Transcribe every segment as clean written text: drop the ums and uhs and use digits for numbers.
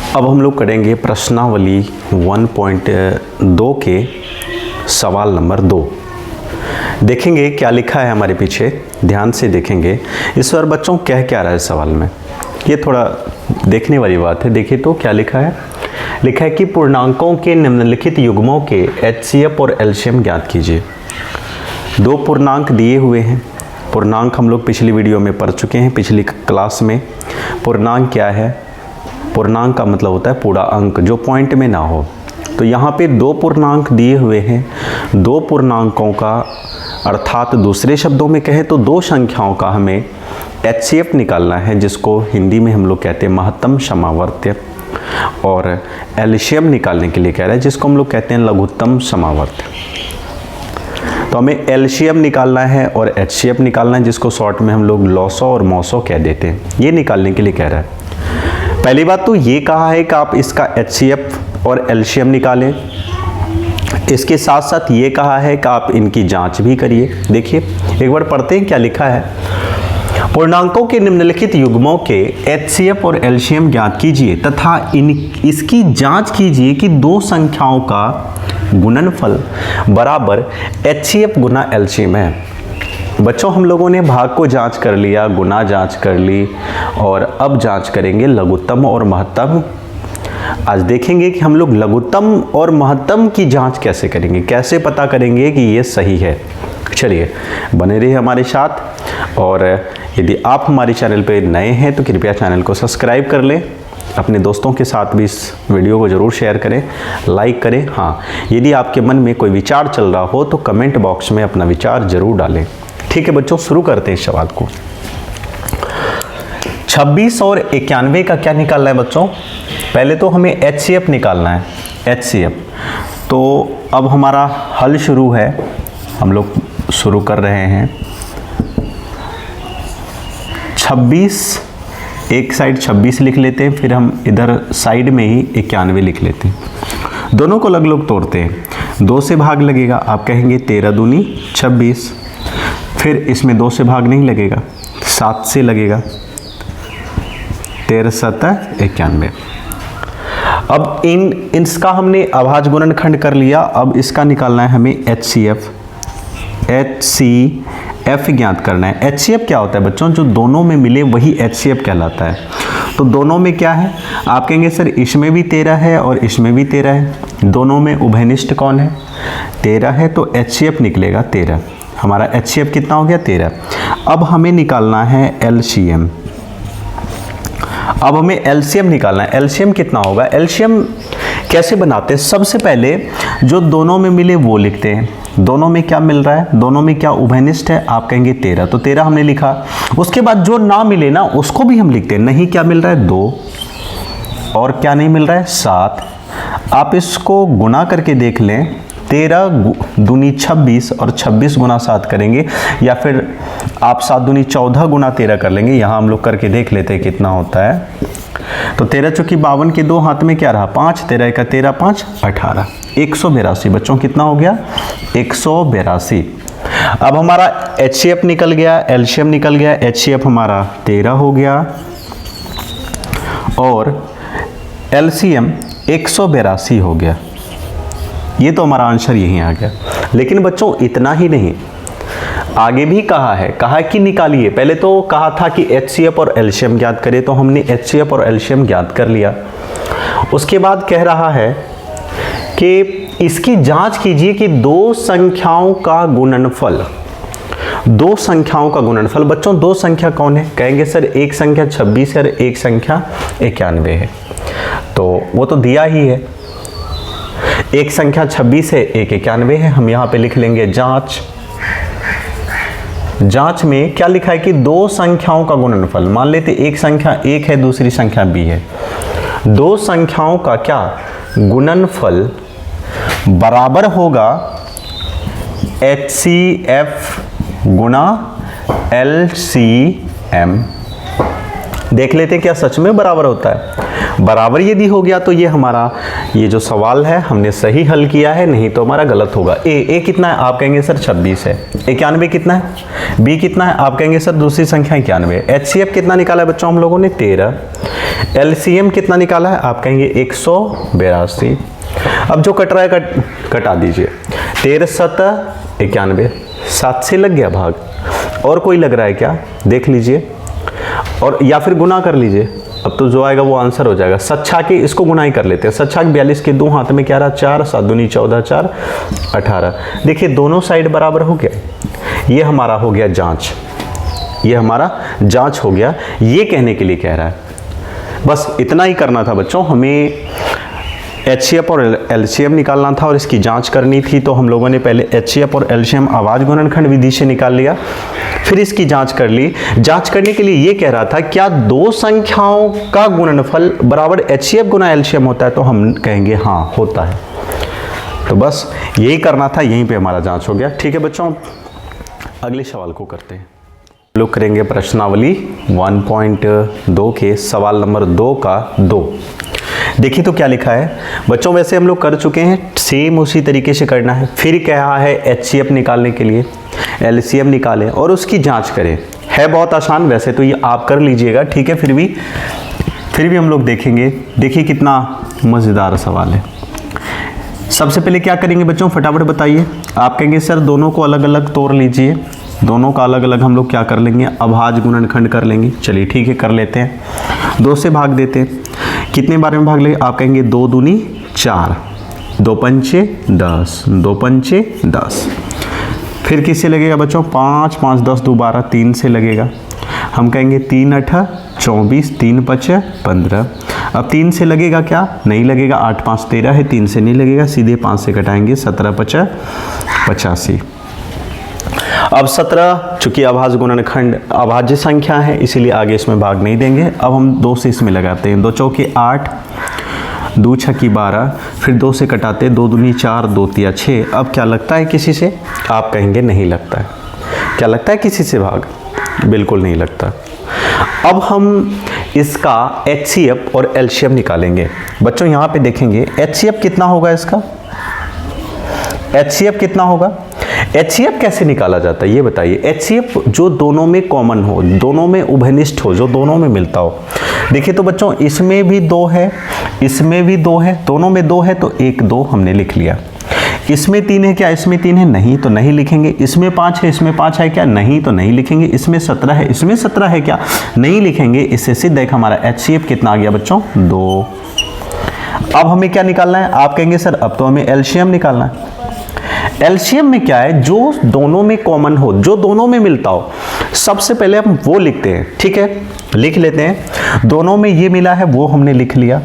अब हम लोग करेंगे प्रश्नावली 1.2 के सवाल नंबर 2। देखेंगे क्या लिखा है हमारे पीछे, ध्यान से देखेंगे इस बार बच्चों कह क्या रहा है सवाल में, ये थोड़ा देखने वाली बात है। देखिए तो क्या लिखा है, लिखा है कि पूर्णांकों के निम्नलिखित युग्मों के HCF और LCM ज्ञात कीजिए। दो पूर्णांक दिए हुए हैं। पूर्णांक हम लोग पिछली वीडियो में पढ़ चुके हैं, पिछली क्लास में। पूर्णांक क्या है, पूर्णांक का मतलब होता है पूरा अंक जो पॉइंट में ना हो। तो यहाँ पे दो पूर्णांक दिए हुए हैं। दो पूर्णांकों का अर्थात दूसरे शब्दों में कहें तो दो संख्याओं का हमें HCF निकालना है, जिसको हिंदी में हम लोग कहते हैं महत्तम समावर्त्य, और LCM निकालने के लिए कह रहा है जिसको हम लोग कहते हैं लघुत्तम समावर्त्य। तो हमें LCM निकालना है और HCF निकालना है, जिसको शॉर्ट में हम लोग लॉसो और मौसो कह देते हैं। ये निकालने के लिए कह रहा है। पहली बात तो ये कहा है कि आप इसका HCF और LCM निकालें। इसके साथ साथ ये कहा है कि आप इनकी जांच भी करिए। देखिए एक बार पढ़ते हैं क्या लिखा है। पूर्णांकों के निम्नलिखित युग्मों के HCF और LCM ज्ञात कीजिए तथा इसकी जांच कीजिए कि दो संख्याओं का गुणनफल बराबर HCF गुना LCM है। बच्चों हम लोगों ने भाग को जांच कर लिया, गुना जांच कर ली, और अब जांच करेंगे लघुत्तम और महत्तम। आज देखेंगे कि हम लोग लघुत्तम और महत्तम की जांच कैसे करेंगे, कैसे पता करेंगे कि ये सही है। चलिए बने रहिए हमारे साथ, और यदि आप हमारे चैनल पर नए हैं तो कृपया चैनल को सब्सक्राइब कर लें। अपने दोस्तों के साथ भी इस वीडियो को ज़रूर शेयर करें, लाइक करें। हाँ, यदि आपके मन में कोई विचार चल रहा हो तो कमेंट बॉक्स में अपना विचार ज़रूर डालें। ठीक है बच्चों, शुरू करते हैं इस सवाल को। 26 और 91 का क्या निकालना है बच्चों? पहले तो हमें HCF निकालना है, HCF। तो अब हमारा हल शुरू है, हम लोग शुरू कर रहे हैं। 26, एक साइड 26 लिख लेते हैं, फिर हम इधर साइड में ही 91 लिख लेते हैं। दोनों को अलग अलग तोड़ते हैं। 2 से भाग लगेगा, आप कहेंगे 13 दूनी 26। फिर इसमें 2 से भाग नहीं लगेगा, 7 से लगेगा, 13 7 91। अब इसका हमने अभाज्य गुणनखंड कर लिया। अब इसका निकालना है हमें HCF ज्ञात करना है। HCF क्या होता है बच्चों? जो दोनों में मिले वही HCF कहलाता है। तो दोनों में क्या है, आप कहेंगे सर इसमें भी 13 है और इसमें भी 13 है, दोनों में उभयनिष्ठ कौन है? 13 है, तो HCF निकलेगा 13। हमारा HCF कितना हो गया? 13। अब हमें निकालना है LCM। अब हमें LCM निकालना है। LCM कितना होगा? LCM कैसे बनाते हैं? सबसे पहले जो दोनों में मिले वो लिखते हैं। दोनों में क्या मिल रहा है, दोनों में क्या उभयनिष्ठ है? आप कहेंगे 13, तो 13 हमने लिखा। उसके बाद जो ना मिले ना उसको भी हम लिखते हैं। नहीं क्या मिल रहा है? 2, और क्या नहीं मिल रहा है? 7। आप इसको गुना करके देख लें। 13 दूनी 26 और 26 गुना 7 करेंगे, या फिर आप 7 दूनी 14 गुना 13 कर लेंगे। यहाँ हम लोग करके देख लेते हैं कितना होता है। तो 13 चौकी 52 के 2 हाथ में क्या रहा? 5। 13 का 13 5 18, 182। बच्चों कितना हो गया? 182। अब हमारा HCF निकल गया, LCM निकल गया। HCF हमारा 13 हो गया और LCM 182 हो गया। ये तो हमारा आंसर यहीं आ गया। लेकिन बच्चों इतना ही नहीं, आगे भी कहा है कि निकालिए। पहले तो कहा था कि HCF और LCM ज्ञात करें, तो हमने HCF और LCM ज्ञात कर लिया। उसके बाद कह रहा है कि इसकी जांच कीजिए कि दो संख्याओं का गुणनफल। दो संख्याओं का गुणनफल बच्चों, दो संख्या कौन है? कहेंगे सर एक संख्या 26 है और एक संख्या 91 है। तो वो तो दिया ही है, एक संख्या 26 है, एक 91 है। हम यहाँ पे लिख लेंगे जांच। जांच में क्या लिखा है कि दो संख्याओं का गुणनफल। मान लेते एक संख्या 1 है, दूसरी संख्या B है। दो संख्याओं का क्या गुणनफल बराबर होगा HCF गुना LCM। देख लेते हैं क्या सच में बराबर होता है। बराबर यदि हो गया तो ये हमारा ये जो सवाल है हमने सही हल किया है, नहीं तो हमारा गलत होगा। ए कितना है? आप कहेंगे सर 26 है। 91 कितना है? बी कितना है? आप कहेंगे सर दूसरी संख्या 91। HCF कितना निकाला है बच्चों हम लोगों ने? 13। LCM कितना निकाला है? आप कहेंगे 182। अब जो कट रहा है कटा दीजिए। 13 7 91, 7 से लग गया भाग। और कोई लग रहा है क्या? देख लीजिए, और या फिर गुना कर लीजिए। अब तो जो आएगा वो आंसर हो जाएगा। सच्छा के इसको गुना ही कर लेते हैं। सच्छा 42 के 2 हाथ में क्या रहा? 4, 7 दूनी 14, 4 18। देखिए दोनों साइड बराबर हो गया। ये हमारा हो गया जांच, ये हमारा जांच हो गया। ये कहने के लिए कह रहा है, बस इतना ही करना था बच्चों। हमें HCF और LCM निकालना था और इसकी जांच करनी थी। तो हम लोगों ने पहले HCF और LCM आवाज गुणनखंड विधि से निकाल लिया, फिर इसकी जांच कर ली। जांच करने के लिए ये कह रहा था क्या दो संख्याओं का गुणनफल बराबर HCF गुना LCM होता है? तो हम कहेंगे हाँ होता है। तो बस यही करना था, यहीं पे हमारा जांच हो गया। ठीक है बच्चों, अगले सवाल को करते हैं। लोग करेंगे प्रश्नावली 1.2 के सवाल नंबर 2 का 2। देखिए तो क्या लिखा है बच्चों। वैसे हम लोग कर चुके हैं, सेम उसी तरीके से करना है। फिर कहा है HCF निकालने के लिए LCM निकालें और उसकी जांच करें। है बहुत आसान, वैसे तो ये आप कर लीजिएगा, ठीक है। फिर भी हम लोग देखेंगे। देखिए कितना मज़ेदार सवाल है। सबसे पहले क्या करेंगे बच्चों, फटाफट बताइए। आप कहेंगे सर दोनों को अलग अलग तोड़ लीजिए। दोनों का अलग अलग हम लोग क्या कर लेंगे? अभाज्य गुणनखंड कर लेंगे। चलिए ठीक है, कर लेते हैं। 2 से भाग देते हैं। कितने बार में भाग लेंगे? आप कहेंगे 2 दूनी 4, 2 पंचे 10, 2 पंचे 10। फिर किससे लगेगा बच्चों? 5 5 10 2 12, 3 से लगेगा। हम कहेंगे 3 8 24, 3 5 15। अब 3 से लगेगा क्या? नहीं लगेगा। 8 5 13 है, 3 से नहीं लगेगा। सीधे 5 से कटाएंगे, 17 5 85। अब 17 चूंकि अभाज्य गुणनखंड अभाज्य संख्या है, इसीलिए आगे इसमें भाग नहीं देंगे। अब हम 2 से इसमें लगाते हैं। 2 चौके 8, 2 छक्की 12, फिर 2 से कटाते, 2 दूनी 4, 2 तिया 6। अब क्या लगता है किसी से? आप कहेंगे नहीं लगता है। क्या लगता है किसी से भाग? बिल्कुल नहीं लगता। अब हम इसका HCF और LCM निकालेंगे। बच्चों यहाँ पे देखेंगे HCF कितना होगा इसका? HCF कितना होगा? HCF कैसे निकाला जाता है ये बताइए। HCF जो दोनों में कॉमन हो, दोनों में उभयनिष्ठ हो, जो दोनों में मिलता हो। देखिए तो बच्चों इसमें भी 2 है, इसमें भी 2 है, दोनों में 2 है तो 1 2 हमने लिख लिया। इसमें 3 है क्या? इसमें 3 है, नहीं तो नहीं लिखेंगे। इसमें 5 है, इसमें 5 है क्या? नहीं तो नहीं लिखेंगे। इसमें 17 है, इसमें 17 है क्या? नहीं लिखेंगे। इससे सिद्ध है हमारा HCF कितना आ गया बच्चों? 2। अब हमें क्या निकालना है? आप कहेंगे सर अब तो हमें LCM निकालना है। LCM में क्या है? जो दोनों में कॉमन हो, जो दोनों में मिलता हो। सबसे पहले हम वो लिखते हैं, ठीक है, लिख लेते हैं। दोनों में ये मिला है वो हमने लिख लिया।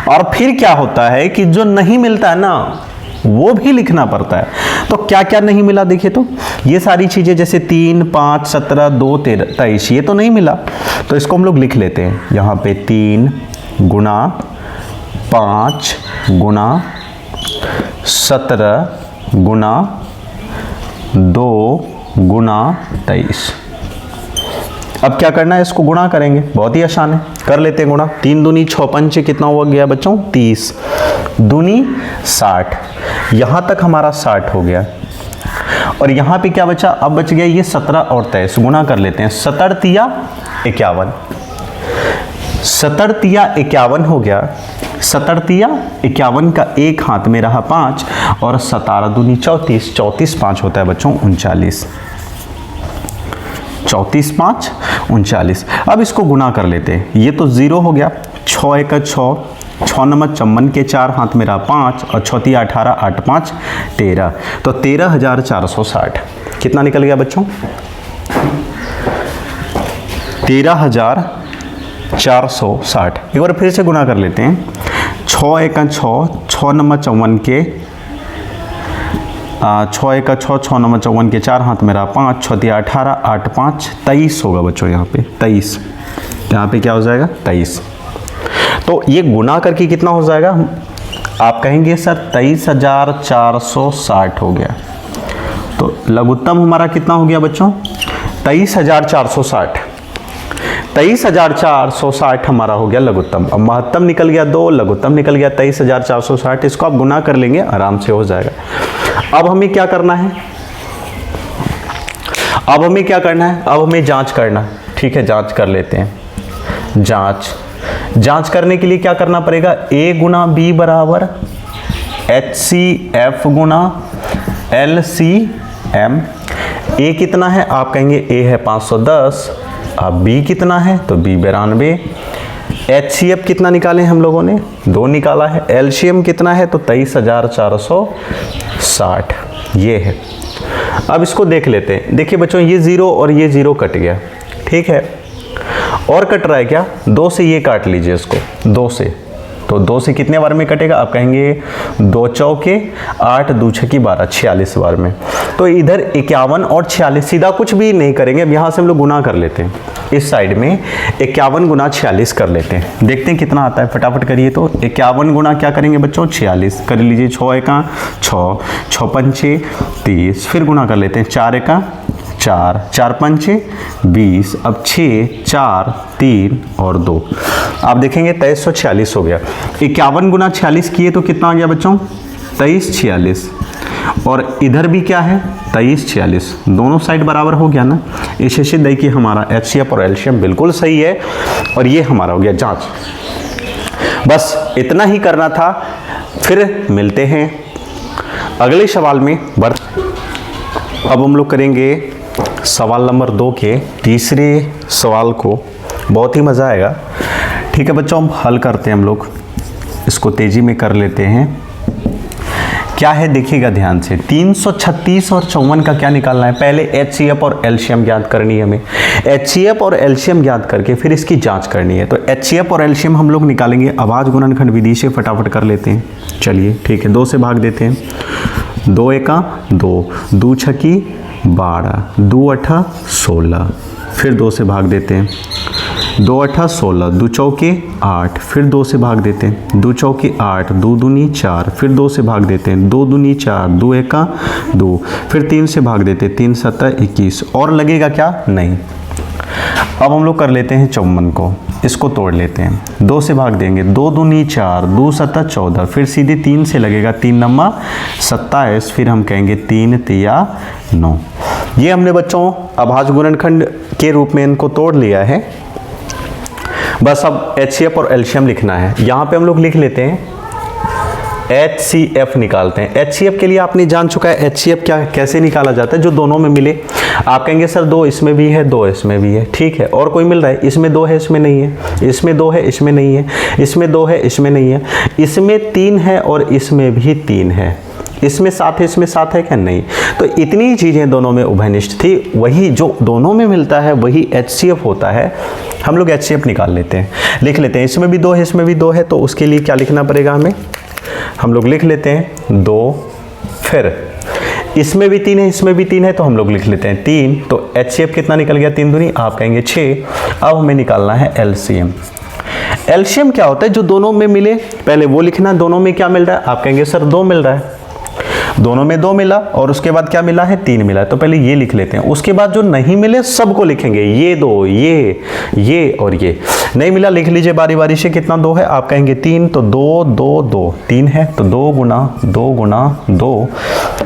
और फिर क्या होता है कि जो नहीं मिलता है ना, वो भी लिखना पड़ता है। तो क्या क्या नहीं मिला देखिए तो, ये सारी चीजें जैसे 3 5 17 2 13 23 ये तो नहीं मिला। तो इसको हम लोग लिख लेते हैं यहाँ पे 3 गुना 5 गुना 17 गुना 2 गुना 23। अब क्या करना है? इसको गुणा करेंगे, बहुत ही आसान है, कर लेते हैं गुणा। 3 दूनी 6 पंचे कितना हुआ गया बच्चों? 30, दूनी 60। यहां तक हमारा 60 हो गया। और यहां पे क्या बचा? अब बच गया ये 17 और 23। गुणा कर लेते हैं। 17 तिया 51, 17 तिया 51 हो गया। 17 तिया 51 का एक हाथ में रहा 5 और 17 दूनी 34, 34 5 होता है बच्चों 39, 34 5 39। अब इसको गुना कर लेते हैं। ये तो 0 हो गया। 6 1 6, 6 नंबर चम्मन के 4 हाथ में रहा 5 और 6 तिया 18, 8 5 13। तो 13,460 कितना निकल गया बच्चों? 13,460। एक बार फिर से गुना कर लेते हैं। 6 1 6, 6 नंबर चौवन के 6 1 6, 6 नंबर चौवन के 4 हाथ में रहा 5, 6 तिया 18, 8 5 23 होगा बच्चों। यहाँ पे 23, यहाँ पे क्या हो जाएगा? 23। तो ये गुना करके कितना हो जाएगा? आप कहेंगे सर 23,460 हो गया। तो लघुत्तम हमारा कितना हो गया बच्चों? 23,460। 23,460 हमारा हो गया लघुत्तम। अब महत्तम निकल गया 2, लघुत्तम निकल गया 23,460। इसको आप गुना कर लेंगे, आराम से हो जाएगा। अब हमें क्या करना है, अब हमें जांच करना है। ठीक है, जांच कर लेते हैं। जांच करने के लिए क्या करना पड़ेगा, a गुना b बराबर HCF गुना LCM। a कितना है, आप कहेंगे a है 510, अब b कितना है तो b 92। HCF कितना निकाले हम लोगों ने, 2 निकाला है। LCM कितना है तो 23,460 ये है। अब इसको देख लेते हैं। देखिए बच्चों, ये 0 और ये 0 कट गया। ठीक है, और कट रहा है क्या, 2 से ये काट लीजिए इसको, 2 से, तो 2 से कितने बार में कटेगा, आप कहेंगे 2 चौके 8, 2 छक्की 12, 46 बार में। तो इधर 51 और 46 सीधा कुछ भी नहीं करेंगे। अब यहाँ से हम लोग गुना कर लेते हैं, इस साइड में 51 गुना 46 कर लेते हैं, देखते हैं कितना आता है। फटाफट करिए। तो 51 गुना क्या करेंगे बच्चों, 46 कर लीजिए। 6 एका 6, 6 पंचे 30, फिर गुना कर लेते हैं। 4 एका 4, 4 पंचे 20, अब 6, 4, 3 और 2, आप देखेंगे 2346 हो गया। 51 गुना 46 किए तो कितना आ गया बच्चों, 2346। और इधर भी क्या है, 2346, दोनों साइड बराबर हो गया ना। इसे से देखिए हमारा HCF और LCM बिल्कुल सही है, और ये हमारा हो गया जांच। बस इतना ही करना था। फिर मिलते हैं अगले सवाल में। अब हम लोग करेंगे सवाल नंबर 2 के तीसरे सवाल को, बहुत ही मज़ा आएगा। ठीक है बच्चों, हम हल करते हैं। हम लोग इसको तेज़ी में कर लेते हैं। क्या है देखिएगा ध्यान से, 336 और 54 का क्या निकालना है। पहले HCF और LCM ज्ञात करनी है हमें। HCF और LCM ज्ञात करके फिर इसकी जांच करनी है। तो HCF और LCM हम लोग निकालेंगे अभाज्य गुणनखंड विधि से। फटाफट कर लेते हैं, चलिए ठीक है। 2 से भाग देते हैं। 2 एका 2, 2 छक्की 12, 2 अठा 16, फिर 2 से भाग देते हैं। 2 अठा 16, 2 चौके 8, फिर 2 से भाग देते हैं। 2 चौके 8, 2 दूनी 4, फिर 2 से भाग देते हैं। 2 दूनी 4, 2 एका 2, फिर 3 से भाग देते हैं। 3 सत्ता 21, और लगेगा क्या, नहीं। अब हम लोग कर लेते हैं 54 को, इसको तोड़ लेते हैं। 2 से भाग देंगे। 2 दूनी 4, 2 सत्ता 14, फिर सीधे 3 से लगेगा। 3 नम्मा 27, फिर हम कहेंगे 3 तिया 9। ये हमने बच्चों अभाज्य गुणनखंड के रूप में इनको तोड़ लिया है। बस अब HCF और LCM लिखना है। यहाँ पे हम लोग लिख लेते हैं HCF निकालते हैं। HCF के लिए आपने जान चुका है HCF क्या कैसे निकाला जाता है, जो दोनों में मिले। आप कहेंगे सर 2 इसमें भी है, 2 इसमें भी है, ठीक है। और कोई मिल रहा है, इसमें 2 है, इसमें नहीं है, इसमें 2 है, इसमें नहीं है, इसमें 2 है, इसमें नहीं है, इसमें 3 है और इसमें भी 3 है, इसमें 7 है, इसमें 7 है क्या, नहीं। तो इतनी चीज़ें दोनों में उभयनिष्ठ थी। वही जो दोनों में मिलता है वही HCF होता है। हम लोग HCF निकाल लेते हैं, लिख लेते हैं। इसमें भी 2 है, इसमें भी 2 है, तो उसके लिए क्या लिखना पड़ेगा हमें, हम लोग लिख लेते हैं 2, फिर इसमें भी 3 है, इसमें भी 3 है, तो हम लोग लिख लेते हैं 3। तो HCF कितना निकल गया, 3 दूनी, आप कहेंगे 6। अब हमें निकालना है LCM। LCM क्या होता है, जो दोनों में मिले, पहले वो लिखना। दोनों में क्या मिल रहा है, आप कहेंगे सर 2 मिल रहा है। दोनों में 2 मिला, और उसके बाद क्या मिला है, 3 मिला है। तो पहले ये लिख लेते हैं। उसके बाद जो नहीं मिले सबको लिखेंगे, ये 2, ये और ये। नहीं मिला लिख लीजिए बारी बारी से। कितना 2 है, आप कहेंगे 3, तो 2 2 2 3 है, तो 2 गुना 2 गुना 2।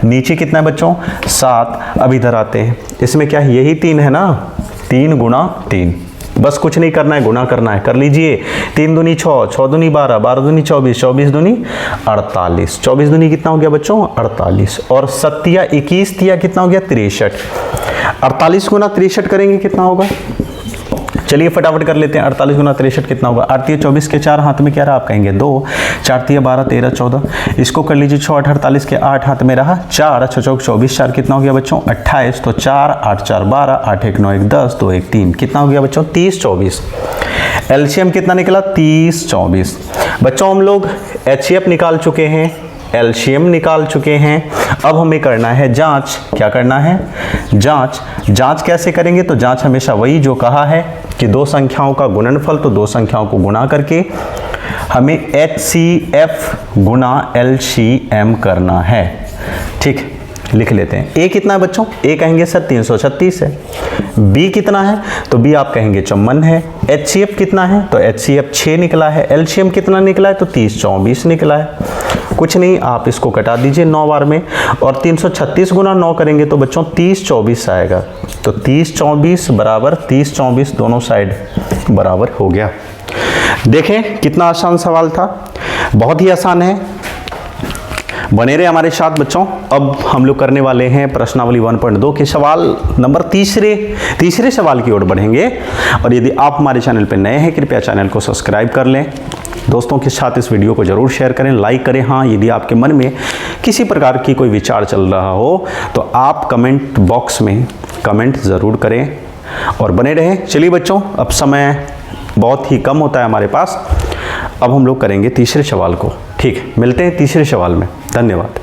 नीचे कितना है बच्चों, 7। अब इधर आते हैं, इसमें क्या है, यही 3 है ना, 3 गुना 3। बस कुछ नहीं करना है, गुना करना है, कर लीजिए। 3 दूनी 6, 6 दूनी 12, 12 दूनी 24, 24 दूनी 48, 24 दूनी कितना हो गया बच्चों, 48, और 7 या 21 या कितना हो गया, 63। 48 गुना 63 करेंगे कितना होगा, चलिए फटाफट कर लेते हैं। 48 गुना 63 कितना होगा, 8 या 24 के 4 हाथ में क्या रहा, आप कहेंगे 2, 4 या 12, 13, 14। इसको कर लीजिए। 6 8 48 के 8 हाथ में रहा, 4 6 चौक 24, 4 कितना हो गया बच्चों, 28। तो 4 8 4 12, 8 1 9 1 10, 2 1 3, कितना हो गया बच्चों, 30 24। LCM कितना निकला, 30 24। बच्चों हम लोग HCF निकाल चुके हैं, LCM निकाल चुके हैं। अब हमें करना है जांच। क्या करना है, जांच कैसे करेंगे, तो जांच हमेशा वही जो कहा है कि 2 संख्याओं का गुणनफल, तो 2 संख्याओं को गुणा करके हमें HCF गुना LCM करना है। ठीक, लिख लेते हैं। ए कितना है बच्चों? ए कहेंगे सर 336 है। बी कितना है? तो बी आप कहेंगे 54 है। HCF कितना है? तो HCF 6 निकला है। LCM कितना निकला है? तो 30 24 निकला है। कुछ नहीं, आप इसको कटा दीजिए 9 बार में, और 336 गुना 9 करेंगे तो बच्चों 30 24 आएगा। तो 30 24 बराबर 30 24 दोनों साइड बराबर हो गया। देखें कितना आसान सवाल था, बहुत ही आसान है। बने रहे हमारे साथ बच्चों। अब हम लोग करने वाले हैं प्रश्नावली 1.2 के सवाल नंबर तीसरे सवाल की ओर बढ़ेंगे। और यदि आप हमारे चैनल पर नए हैं, कृपया चैनल को सब्सक्राइब कर लें, दोस्तों के साथ इस वीडियो को जरूर शेयर करें, लाइक करें। हाँ, यदि आपके मन में किसी प्रकार की कोई विचार चल रहा हो तो आप कमेंट बॉक्स में कमेंट ज़रूर करें और बने रहें। चलिए बच्चों, अब समय बहुत ही कम होता है हमारे पास, अब हम लोग करेंगे तीसरे सवाल को। ठीक, मिलते हैं तीसरे सवाल में। धन्यवाद।